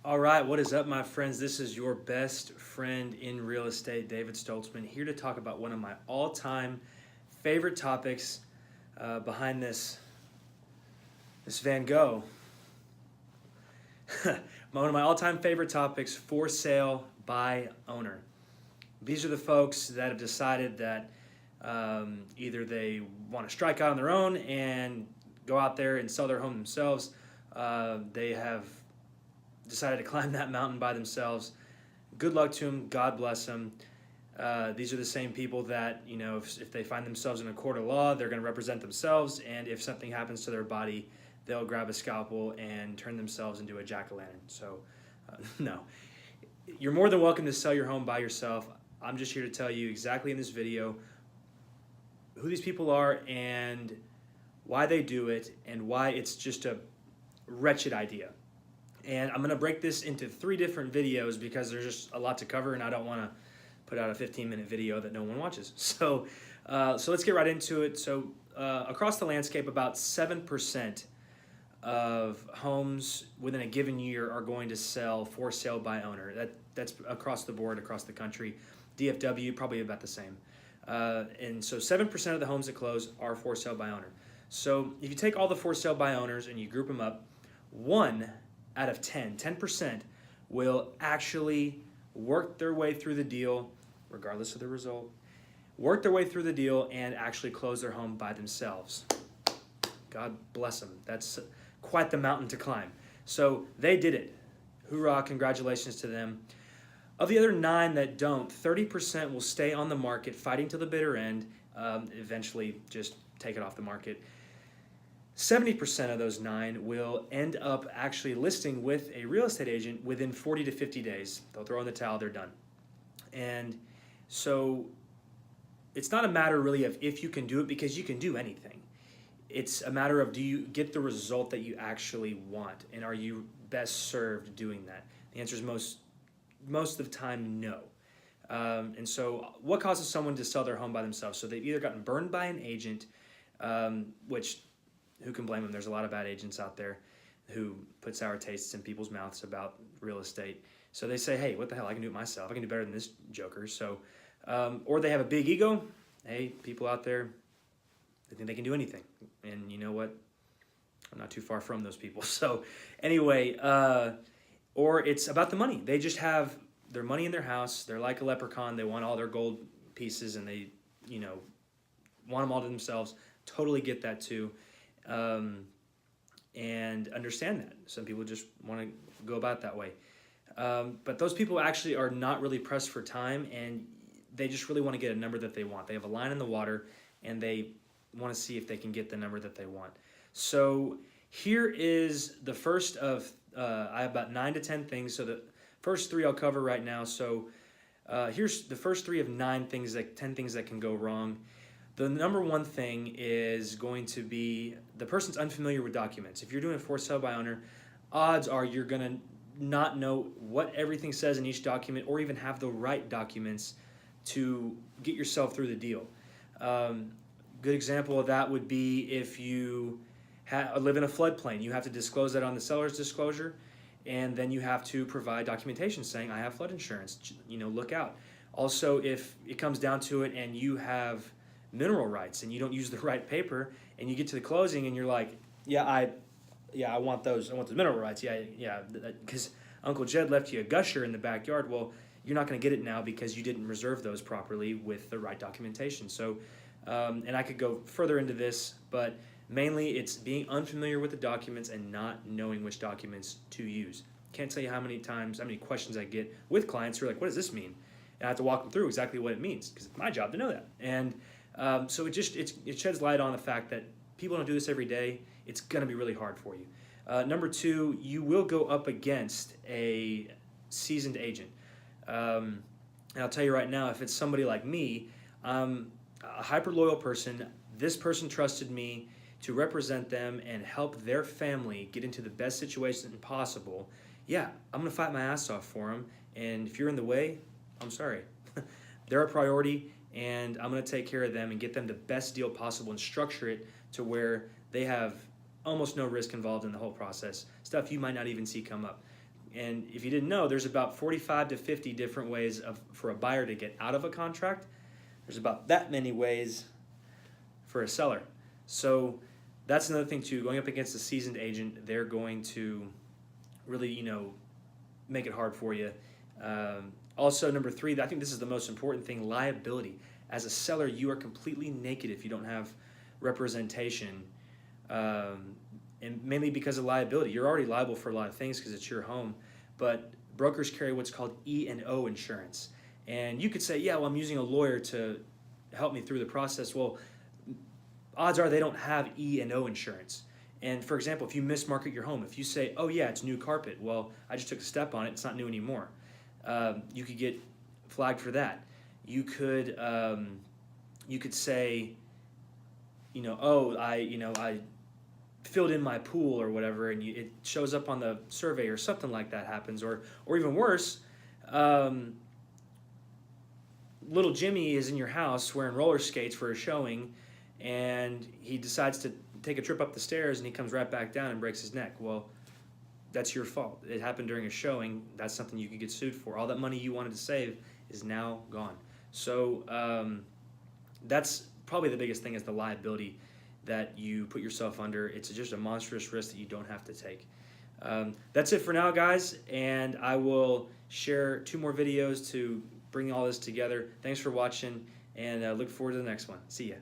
All right, what is up, my friends? This is your best friend in real estate, David Stoltzman, here to talk about one of my all-time favorite topics behind this Van Gogh. One of my all-time favorite topics: for sale by owner. These are the folks that have decided that either they want to strike out on their own and go out there and sell their home themselves. They have decided to climb that mountain by themselves. Good luck to them. God bless them. These are the same people that, you know, if they find themselves in a court of law, they're going to represent themselves, and if something happens to their body, they'll grab a scalpel and turn themselves into a jack-o'-lantern. So, no. You're more than welcome to sell your home by yourself. I'm just here to tell you exactly in this video who these people are and why they do it and why it's just a wretched idea. And I'm going to break this into 3 different videos because there's just a lot to cover, and I don't want to put out a 15-minute video that no one watches. So let's get right into it. So across the landscape, about 7% of homes within a given year are going to sell for sale by owner. That's across the board, across the country. DFW, probably about the same. And so 7% of the homes that close are for sale by owner. So if you take all the for sale by owners and you group them up, 1 out of 10% will actually work their way through the deal, regardless of the result, work their way through the deal and actually close their home by themselves. God bless them. That's quite the mountain to climb. So they did it. Hoorah, congratulations to them. Of the other 9 that don't, 30% will stay on the market fighting till the bitter end, eventually just take it off the market. 70% of those 9 will end up actually listing with a real estate agent within 40 to 50 days. They'll throw in the towel, they're done. And so it's not a matter really of if you can do it, because you can do anything. It's a matter of, do you get the result that you actually want, and are you best served doing that? The answer is most of the time, no. And so what causes someone to sell their home by themselves? So they've either gotten burned by an agent, which, who can blame them? There's a lot of bad agents out there who put sour tastes in people's mouths about real estate. So they say, hey, what the hell, I can do it myself. I can do better than this joker. So, or they have a big ego. Hey, people out there, they think they can do anything. And you know what? I'm not too far from those people. So anyway, or it's about the money. They just have their money in their house. They're like a leprechaun. They want all their gold pieces, and they, you know, want them all to themselves. Totally get that too. And understand that. Some people just want to go about it that way. But those people actually are not really pressed for time, and they just really want to get a number that they want. They have a line in the water, and they want to see if they can get the number that they want. So here is the first of, I have about 9 to 10 things. So the first 3 I'll cover right now. So here's the first 3 of 10 things that can go wrong. The number 1 thing is going to be the person's unfamiliar with documents. If you're doing a for sale by owner, odds are you're going to not know what everything says in each document, or even have the right documents to get yourself through the deal. Good example of that would be if you live in a floodplain. You have to disclose that on the seller's disclosure, and then you have to provide documentation saying, I have flood insurance, you know, look out. Also, if it comes down to it and you have mineral rights and you don't use the right paper, and you get to the closing and you're like, I want those mineral rights, because Uncle Jed left you a gusher in the backyard. Well, you're not going to get it now because you didn't reserve those properly with the right documentation. So, and I could go further into this, but mainly it's being unfamiliar with the documents and not knowing which documents to use. Can't tell you how many questions I get with clients who are like, what does this mean? And I have to walk them through exactly what it means, because it's my job to know that. And so it sheds light on the fact that people don't do this every day. It's going to be really hard for you. Number 2, you will go up against a seasoned agent. And I'll tell you right now, if it's somebody like me, I'm a hyper loyal person. This person trusted me to represent them and help their family get into the best situation possible. Yeah, I'm going to fight my ass off for them. And if you're in the way, I'm sorry. They're a priority, and I'm going to take care of them and get them the best deal possible and structure it to where they have almost no risk involved in the whole process. Stuff you might not even see come up. And if you didn't know, there's about 45 to 50 different ways for a buyer to get out of a contract. There's about that many ways for a seller. So that's another thing too. Going up against a seasoned agent, they're going to really, make it hard for you. Also, number 3, I think this is the most important thing: liability. As a seller, you are completely naked if you don't have representation, and mainly because of liability. You're already liable for a lot of things because it's your home, but brokers carry what's called E&O insurance. And you could say, yeah, well, I'm using a lawyer to help me through the process. Well, odds are they don't have E&O insurance. And for example, if you mismarket your home, if you say, oh yeah, it's new carpet, well, I just took a step on it, it's not new anymore. You could get flagged for that. You could say, oh, I filled in my pool or whatever, and it shows up on the survey or something like that happens. Or even worse, little Jimmy is in your house wearing roller skates for a showing, and he decides to take a trip up the stairs and he comes right back down and breaks his neck. Well, that's your fault. It happened during a showing. That's something you could get sued for. All that money you wanted to save is now gone. So that's probably the biggest thing, is the liability that you put yourself under. It's just a monstrous risk that you don't have to take. That's it for now, guys, and I will share 2 more videos to bring all this together. Thanks for watching, and look forward to the next one. See ya.